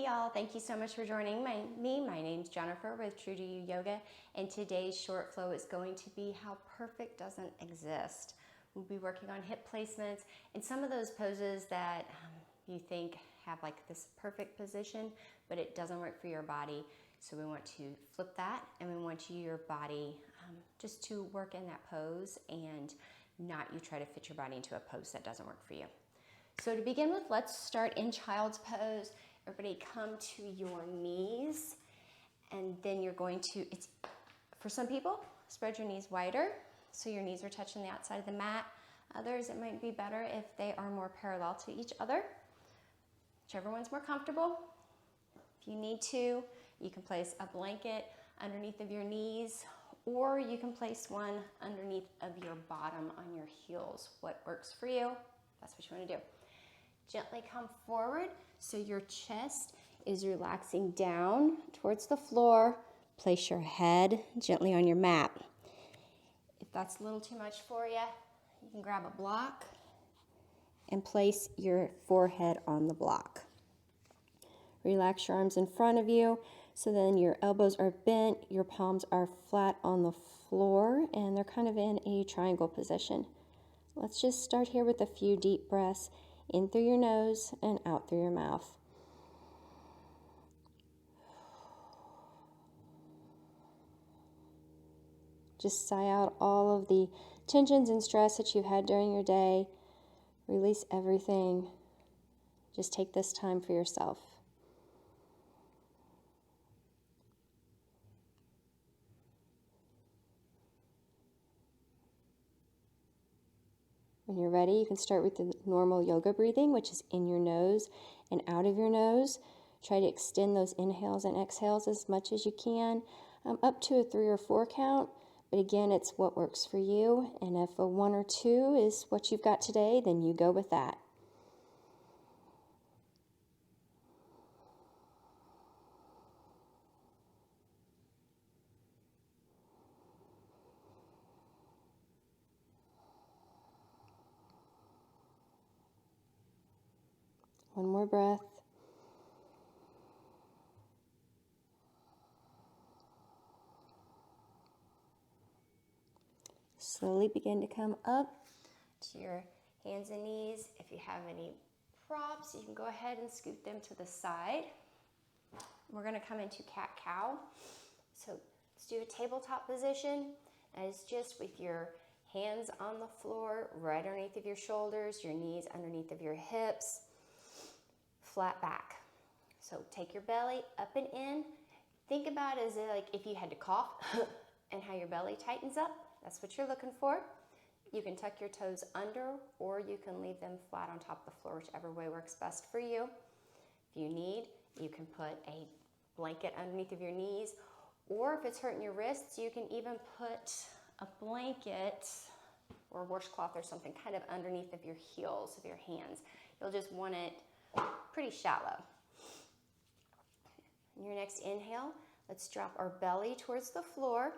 y'all, thank you so much for joining me. My name's Jennifer with True to You Yoga, and today's short flow is going to be how perfect doesn't exist. We'll be working on hip placements and some of those poses that you think have like this perfect position, but it doesn't work for your body. So we want to flip that, and we want your body just to work in that pose and not you try to fit your body into a pose that doesn't work for you. So to begin with, let's start in child's pose. Everybody come to your knees, and then you're going to, for some people, spread your knees wider so your knees are touching the outside of the mat. Others, it might be better if they are more parallel to each other. Whichever one's more comfortable. If you need to, you can place a blanket underneath of your knees, or you can place one underneath of your bottom on your heels. What works for you, that's what you want to do. Gently come forward so your chest is relaxing down towards the floor. Place your head gently on your mat. If that's a little too much for you, you can grab a block and place your forehead on the block. Relax your arms in front of you so then your elbows are bent, your palms are flat on the floor, and they're kind of in a triangle position. Let's just start here with a few deep breaths. In through your nose and out through your mouth. Just sigh out all of the tensions and stress that you've had during your day. Release everything. Just take this time for yourself. When you're ready, you can start with the normal yoga breathing, which is in your nose and out of your nose. Try to extend those inhales and exhales as much as you can, up to a 3 or 4 count. But again, it's what works for you. And if a 1 or 2 is what you've got today, then you go with that. One more breath. Slowly begin to come up to your hands and knees. If you have any props, you can go ahead and scoot them to the side. We're going to come into cat-cow. So let's do a tabletop position. And it's just with your hands on the floor, right underneath of your shoulders, your knees underneath of your hips. Flat back. So take your belly up and in. Think about it as like if you had to cough and how your belly tightens up. That's what you're looking for. You can tuck your toes under, or you can leave them flat on top of the floor, whichever way works best for you. If you need, you can put a blanket underneath of your knees, or if it's hurting your wrists, you can even put a blanket or a washcloth or something kind of underneath of your heels of your hands. You'll just want it pretty shallow. In your next inhale, let's drop our belly towards the floor.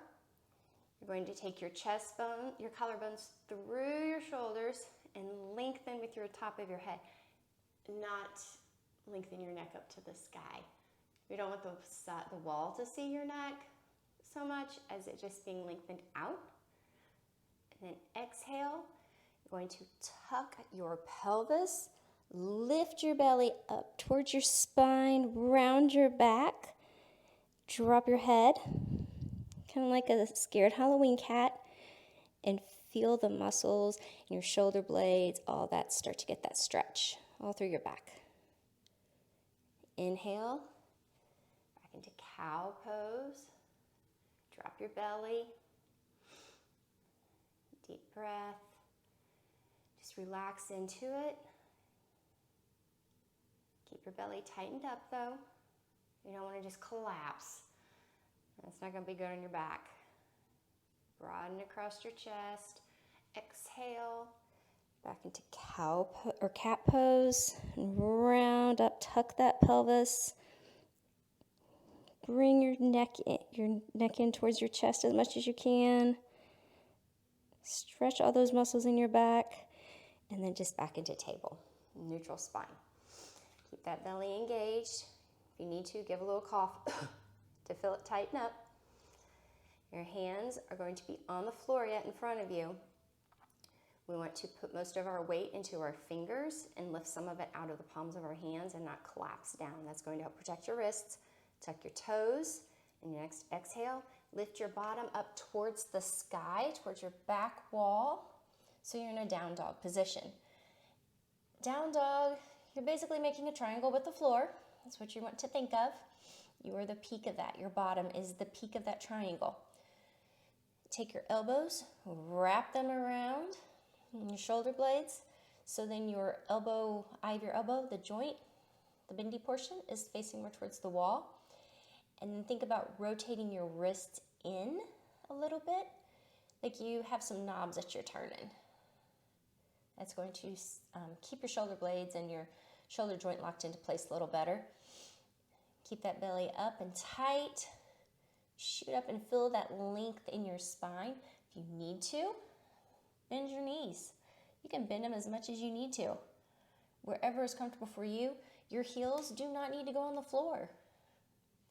You're going to take your chest bone, your collarbones through your shoulders and lengthen with your top of your head. Not lengthen your neck up to the sky. We don't want the wall to see your neck so much as it just being lengthened out. And then exhale, you're going to tuck your pelvis. Lift your belly up towards your spine, round your back, drop your head, kind of like a scared Halloween cat, and feel the muscles in your shoulder blades, all that start to get that stretch all through your back. Inhale, back into cow pose, drop your belly, deep breath, just relax into it. Keep your belly tightened up though. You don't want to just collapse. That's not going to be good on your back. Broaden across your chest. Exhale. Back into cow or cat pose. And round up. Tuck that pelvis. Bring your neck in towards your chest as much as you can. Stretch all those muscles in your back. And then just back into table. Neutral spine. Keep that belly engaged. If you need to, give a little cough to feel it tighten up. Your hands are going to be on the floor yet in front of you. We want to put most of our weight into our fingers and lift some of it out of the palms of our hands and not collapse down. That's going to help protect your wrists. Tuck your toes. And your next exhale, lift your bottom up towards the sky, towards your back wall. So you're in a down dog position. Down dog, you're basically making a triangle with the floor. That's what you want to think of. You are the peak of that. Your bottom is the peak of that triangle. Take your elbows, wrap them around your shoulder blades. So then your elbow, eye of your elbow, the joint, the bendy portion is facing more towards the wall. And then think about rotating your wrists in a little bit, like you have some knobs that you're turning. That's going to keep your shoulder blades and your shoulder joint locked into place a little better. Keep that belly up and tight. Shoot up and feel that length in your spine. If you need to, bend your knees. You can bend them as much as you need to. Wherever is comfortable for you. Your heels do not need to go on the floor.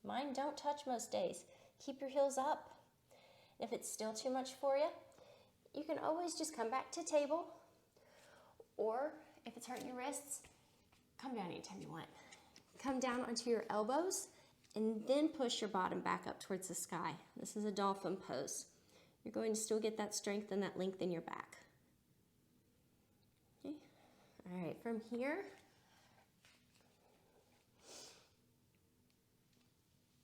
Mine don't touch most days. Keep your heels up. If it's still too much for you, you can always just come back to table. Or if it's hurting your wrists, come down anytime you want. Come down onto your elbows and then push your bottom back up towards the sky. This is a dolphin pose. You're going to still get that strength and that length in your back. Okay. All right, from here,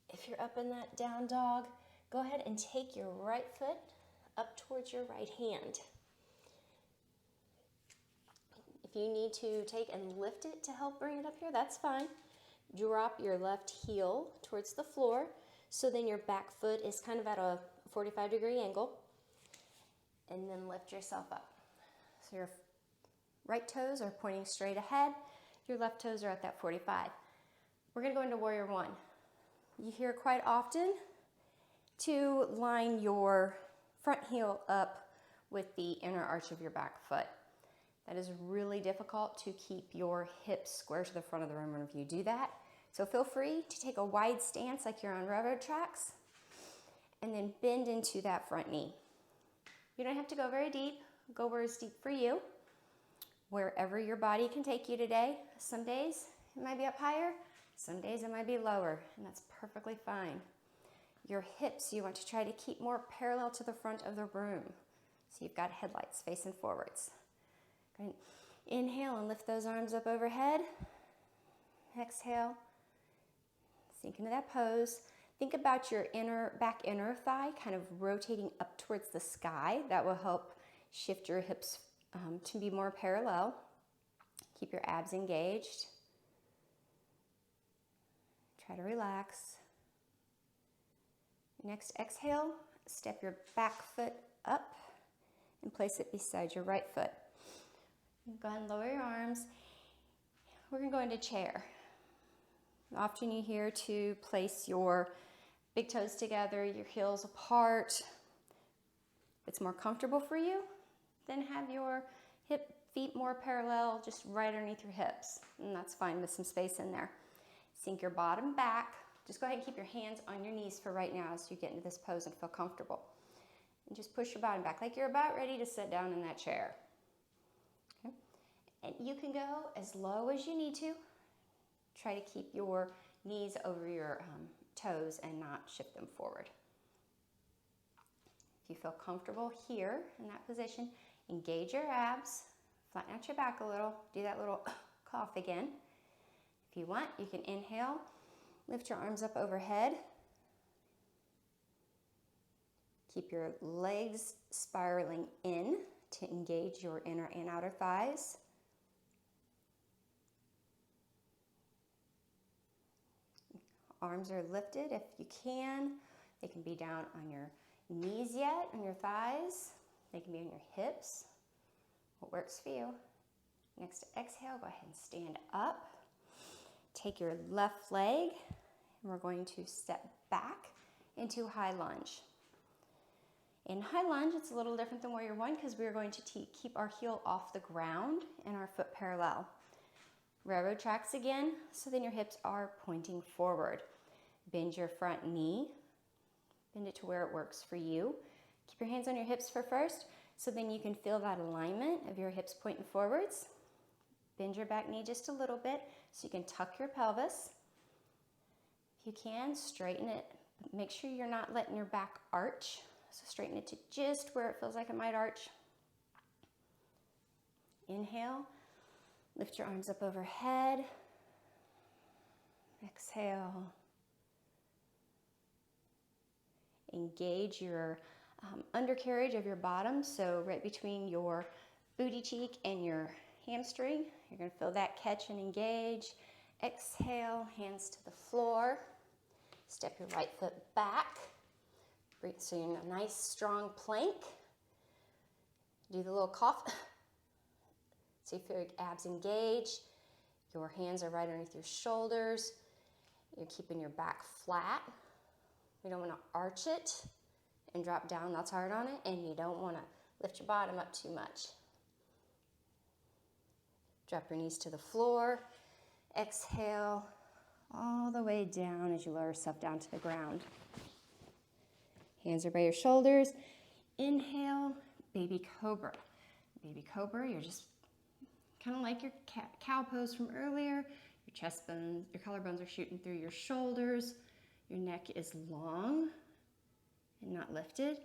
if you're up in that down dog, go ahead and take your right foot up towards your right hand. If you need to take and lift it to help bring it up here, that's fine. Drop your left heel towards the floor, so then your back foot is kind of at a 45-degree angle, and then lift yourself up. So your right toes are pointing straight ahead, your left toes are at that 45. We're gonna go into warrior one. You hear quite often to line your front heel up with the inner arch of your back foot. That is really difficult to keep your hips square to the front of the room whenever you do that. So feel free to take a wide stance like you're on railroad tracks and then bend into that front knee. You don't have to go very deep. Go where it's deep for you. Wherever your body can take you today. Some days it might be up higher, some days it might be lower, and that's perfectly fine. Your hips you want to try to keep more parallel to the front of the room. So you've got headlights facing forwards. Go ahead. Inhale and lift those arms up overhead. Exhale. Sink into that pose. Think about your back inner thigh kind of rotating up towards the sky. That will help shift your hips to be more parallel. Keep your abs engaged. Try to relax. Next exhale, step your back foot up and place it beside your right foot. Go ahead and lower your arms. We're going to go into chair. Often you hear to place your big toes together, your heels apart. If it's more comfortable for you, then have your feet more parallel, just right underneath your hips. And that's fine with some space in there. Sink your bottom back. Just go ahead and keep your hands on your knees for right now as you get into this pose and feel comfortable. And just push your bottom back like you're about ready to sit down in that chair. Okay. And you can go as low as you need to. Try to keep your knees over your toes and not shift them forward. If you feel comfortable here in that position, engage your abs, flatten out your back a little, do that little cough again. If you want, you can inhale, lift your arms up overhead. Keep your legs spiraling in to engage your inner and outer thighs. Arms are lifted if you can. They can be down on your knees yet, on your thighs. They can be on your hips. What works for you. Next exhale, go ahead and stand up. Take your left leg, and we're going to step back into high lunge. In high lunge, it's a little different than warrior one because we're going to keep our heel off the ground and our foot parallel. Railroad tracks again, so then your hips are pointing forward. Bend your front knee. Bend it to where it works for you. Keep your hands on your hips for first, so then you can feel that alignment of your hips pointing forwards. Bend your back knee just a little bit so you can tuck your pelvis. If you can, straighten it. Make sure you're not letting your back arch. So straighten it to just where it feels like it might arch. Inhale. Lift your arms up overhead. Exhale. Engage your undercarriage of your bottom, so right between your booty cheek and your hamstring. You're going to feel that catch and engage. Exhale, hands to the floor. Step your right foot back. Breathe, so you're in a nice strong plank. Do the little cough. So you feel your abs engage. Your hands are right underneath your shoulders. You're keeping your back flat. You don't want to arch it and drop down, that's hard on it, and you don't want to lift your bottom up too much. Drop your knees to the floor. Exhale all the way down as you lower yourself down to the ground. Hands are by your shoulders. Inhale, baby cobra. Baby cobra, you're just kind of like your cow pose from earlier. Your chest bones, your collarbones are shooting through your shoulders. Your neck is long and not lifted.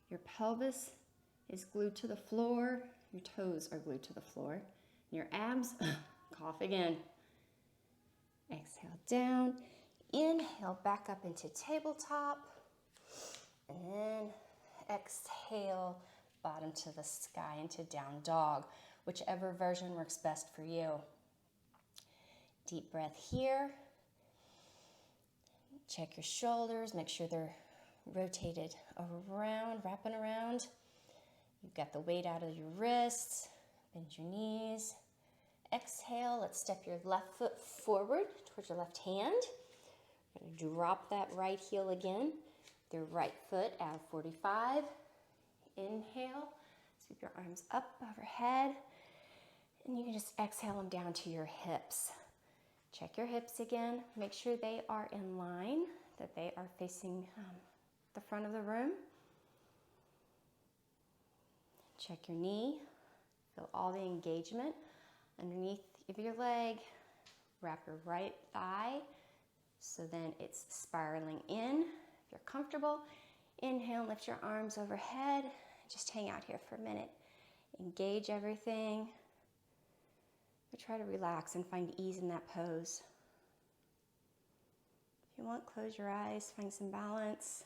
Your pelvis is glued to the floor. Your toes are glued to the floor. And your abs, cough again. Exhale down. Inhale back up into tabletop. And then exhale, bottom to the sky into down dog, whichever version works best for you. Deep breath here. Check your shoulders, make sure they're rotated around, wrapping around. You've got the weight out of your wrists, bend your knees. Exhale, let's step your left foot forward towards your left hand. We're going to drop that right heel again. The right foot at 45. Inhale, sweep your arms up overhead, and you can just exhale them down to your hips. Check your hips again. Make sure they are in line, that they are facing the front of the room. Check your knee. Feel all the engagement underneath of your leg. Wrap your right thigh so then it's spiraling in. If you're comfortable, inhale, lift your arms overhead. Just hang out here for a minute. Engage everything. But try to relax and find ease in that pose. If you want, close your eyes, find some balance.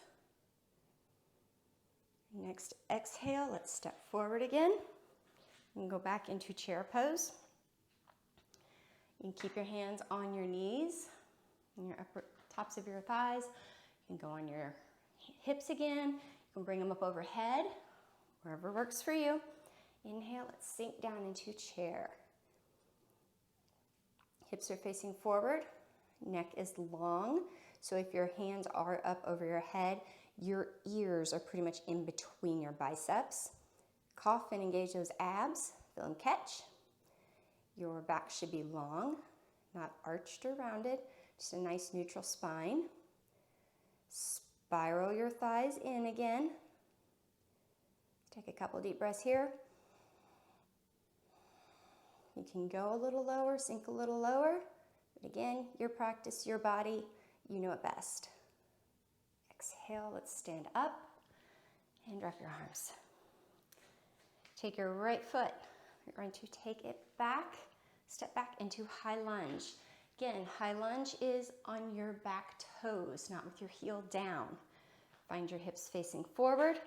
Next exhale, let's step forward again. You can go back into chair pose. You can keep your hands on your knees and your upper tops of your thighs. You can go on your hips again. You can bring them up overhead, wherever works for you. Inhale, let's sink down into chair. Hips are facing forward, neck is long. So if your hands are up over your head, your ears are pretty much in between your biceps. Cough and engage those abs, feel them catch. Your back should be long, not arched or rounded, just a nice neutral spine. Spiral your thighs in again. Take a couple deep breaths here. You can go a little lower, sink a little lower. But again, your practice, your body, you know it best. Exhale, let's stand up and drop your arms. Take your right foot. You're going to take it back, step back into high lunge. Again, high lunge is on your back toes, not with your heel down. Find your hips facing forward.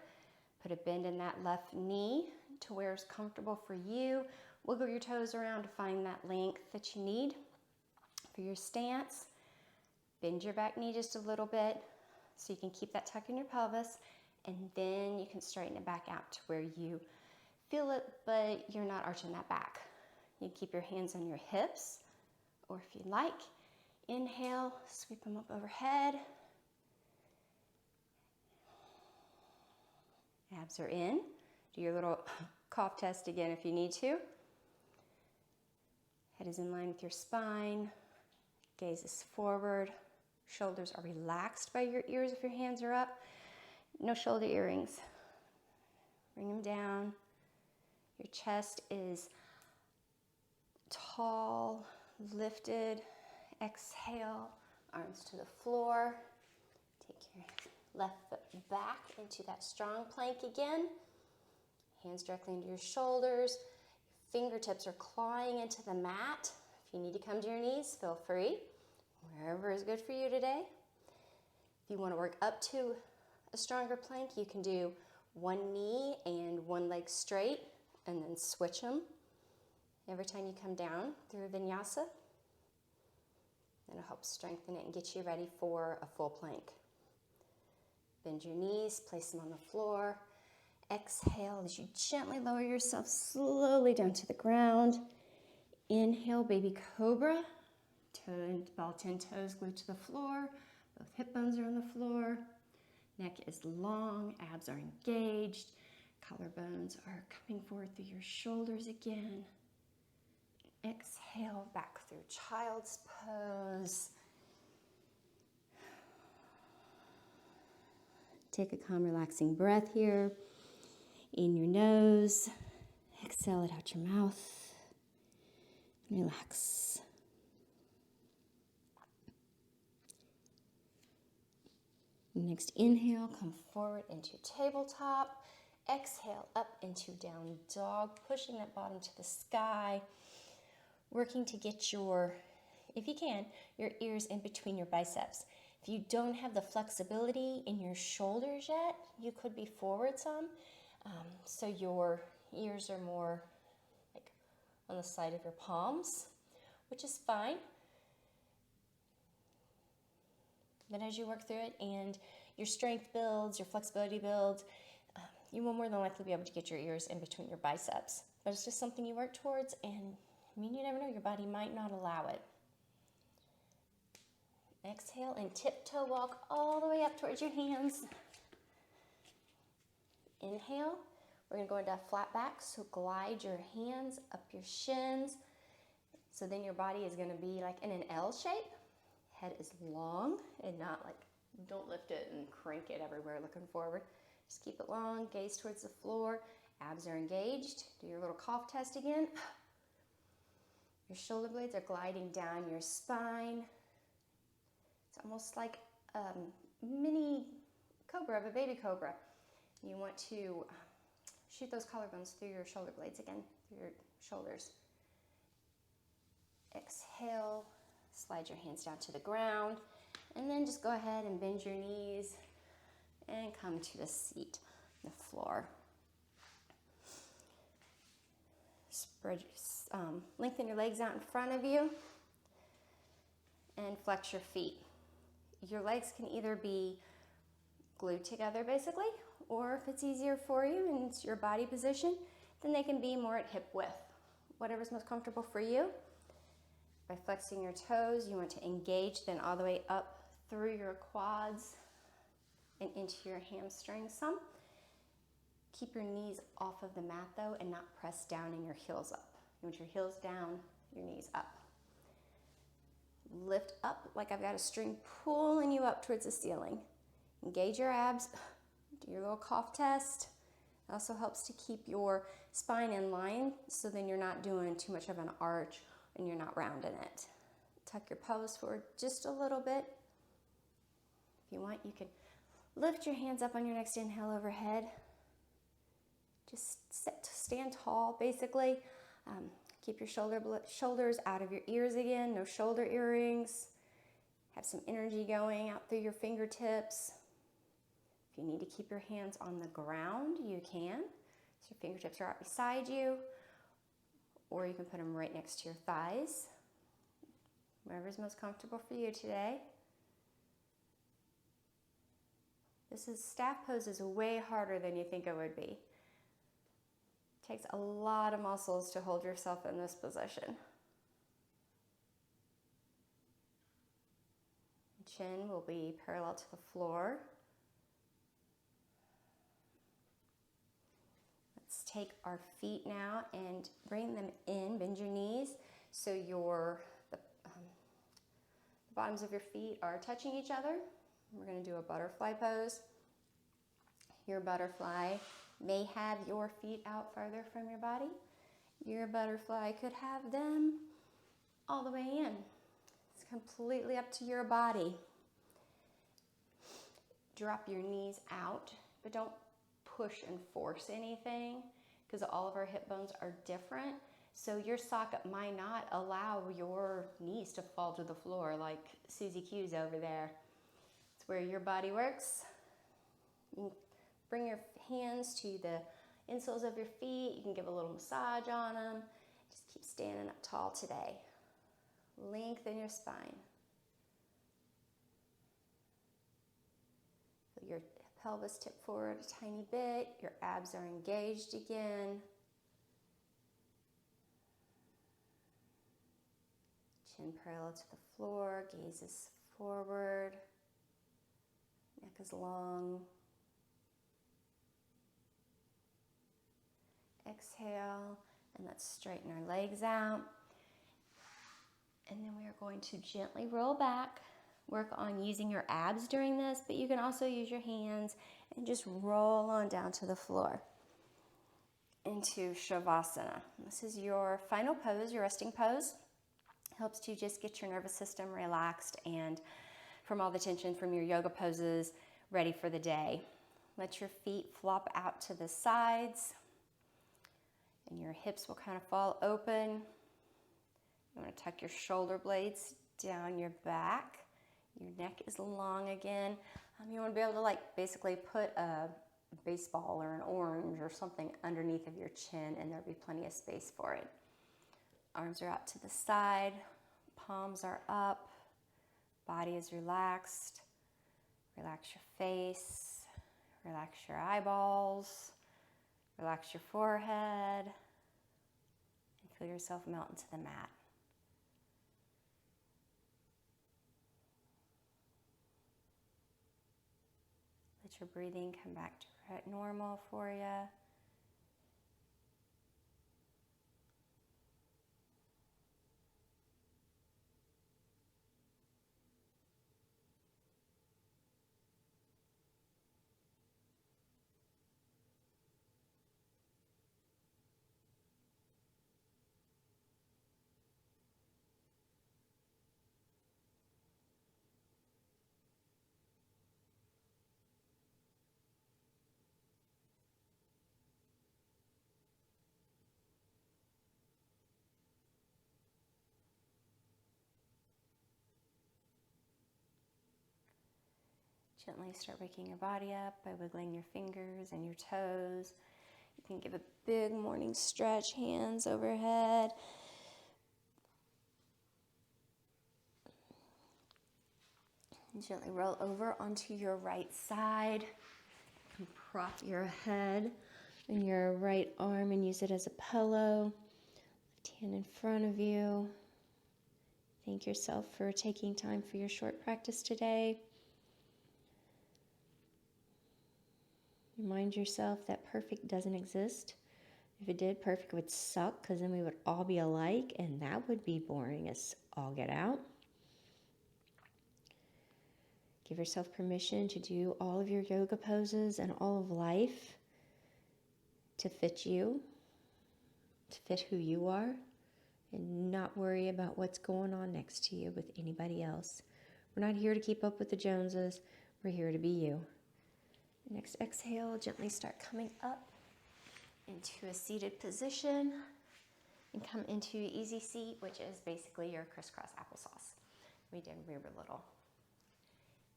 Put a bend in that left knee to where it's comfortable for you. Wiggle your toes around to find that length that you need for your stance. Bend your back knee just a little bit so you can keep that tuck in your pelvis, and then you can straighten it back out to where you feel it, but you're not arching that back. You keep your hands on your hips, or if you'd like, inhale, sweep them up overhead. Abs are in. Do your little cough test again if you need to. Head is in line with your spine. Gaze is forward. Shoulders are relaxed by your ears if your hands are up. No shoulder earrings. Bring them down. Your chest is tall, lifted. Exhale, arms to the floor. Take your left foot back into that strong plank again. Hands directly into your shoulders. Your fingertips are clawing into the mat. If you need to come to your knees, feel free. Wherever is good for you today. If you want to work up to a stronger plank, you can do one knee and one leg straight and then switch them every time you come down through a vinyasa. It'll help strengthen it and get you ready for a full plank. Bend your knees, place them on the floor. Exhale as you gently lower yourself slowly down to the ground. Inhale, baby cobra. Ball 10 toes glued to the floor. Both hip bones are on the floor. Neck is long, abs are engaged. Collarbones are coming forward through your shoulders again. Exhale, back through child's pose. Take a calm, relaxing breath here. In your nose. Exhale it out your mouth. Relax. Next inhale, come forward into tabletop. Exhale, up into down dog, pushing that bottom to the sky. Working to get your, if you can, your ears in between your biceps. If you don't have the flexibility in your shoulders yet, you could be forward some. So your ears are more like on the side of your palms, which is fine. But as you work through it and your strength builds, your flexibility builds, you will more than likely be able to get your ears in between your biceps. But it's just something you work towards, and I mean, you never know, your body might not allow it. Exhale and tiptoe walk all the way up towards your hands. Inhale, we're going to go into a flat back, so glide your hands up your shins. So then your body is going to be like in an L shape. Head is long and not like, don't lift it and crank it everywhere looking forward. Just keep it long, gaze towards the floor. Abs are engaged. Do your little cough test again. Your shoulder blades are gliding down your spine. It's almost like a mini cobra of a baby cobra. You want to shoot those collarbones through your shoulder blades again, through your shoulders. Exhale, slide your hands down to the ground, and then just go ahead and bend your knees and come to the seat, the floor. Lengthen your legs out in front of you and flex your feet. Your legs can either be glued together basically, or if it's easier for you and it's your body position, then they can be more at hip width. Whatever's most comfortable for you. By flexing your toes, you want to engage then all the way up through your quads and into your hamstrings some. Keep your knees off of the mat though and not press down and your heels up. You want your heels down, your knees up. Lift up like I've got a string pulling you up towards the ceiling. Engage your abs, do your little cough test. It also helps to keep your spine in line so then you're not doing too much of an arch and you're not rounding it. Tuck your pelvis forward just a little bit. If you want, you can lift your hands up on your next inhale overhead. Just stand tall, basically. Keep your shoulders out of your ears again, no shoulder earrings. Have some energy going out through your fingertips. If you need to keep your hands on the ground, you can. So your fingertips are out beside you, or you can put them right next to your thighs. Whatever's most comfortable for you today. Staff pose is way harder than you think it would be. It takes a lot of muscles to hold yourself in this position. Chin will be parallel to the floor. Let's take our feet now and bring them in. Bend your knees. So the bottoms of your feet are touching each other. We're going to do a butterfly pose. Your butterfly may have your feet out farther from your body. Your butterfly could have them all the way in. It's completely up to your body. Drop your knees out, but don't push and force anything because all of our hip bones are different. So your socket might not allow your knees to fall to the floor like Susie Q's over there. It's where your body works. You can bring your hands to the insoles of your feet. You can give a little massage on them. Just keep standing up tall today. Lengthen your spine. Feel your pelvis tip forward a tiny bit. Your abs are engaged again. Chin parallel to the floor, gaze is forward. Neck is long. Exhale, and let's straighten our legs out. And then we are going to gently roll back. Work on using your abs during this, but you can also use your hands and just roll on down to the floor into Shavasana. This is your final pose, your resting pose. Helps to just get your nervous system relaxed and from all the tension from your yoga poses, ready for the day. Let your feet flop out to the sides and your hips will kind of fall open. You want to tuck your shoulder blades down your back. Your neck is long again. You want to be able to basically put a baseball or an orange or something underneath of your chin and there'll be plenty of space for it. Arms are out to the side, palms are up, body is relaxed. Relax your face, relax your eyeballs, relax your forehead, and feel yourself melt into the mat. Let your breathing come back to normal for you. Gently start waking your body up by wiggling your fingers and your toes. You can give a big morning stretch, hands overhead. And gently roll over onto your right side. And prop your head in your right arm and use it as a pillow. Left hand in front of you. Thank yourself for taking time for your short practice today. Remind yourself that perfect doesn't exist. If it did, perfect would suck because then we would all be alike and that would be boring as all get out. Give yourself permission to do all of your yoga poses and all of life to fit you, to fit who you are, and not worry about what's going on next to you with anybody else. We're not here to keep up with the Joneses. We're here to be you. Next exhale, gently start coming up into a seated position and come into easy seat, which is basically your crisscross applesauce. We did when we were little.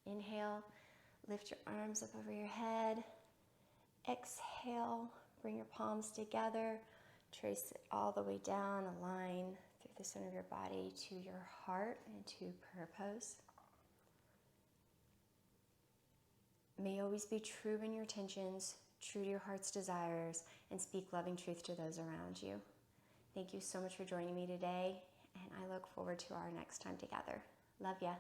Inhale, lift your arms up over your head. Exhale, bring your palms together. Trace it all the way down, a line through the center of your body to your heart into prayer pose. May always be true in your intentions, true to your heart's desires, and speak loving truth to those around you. Thank you so much for joining me today, and I look forward to our next time together. Love ya.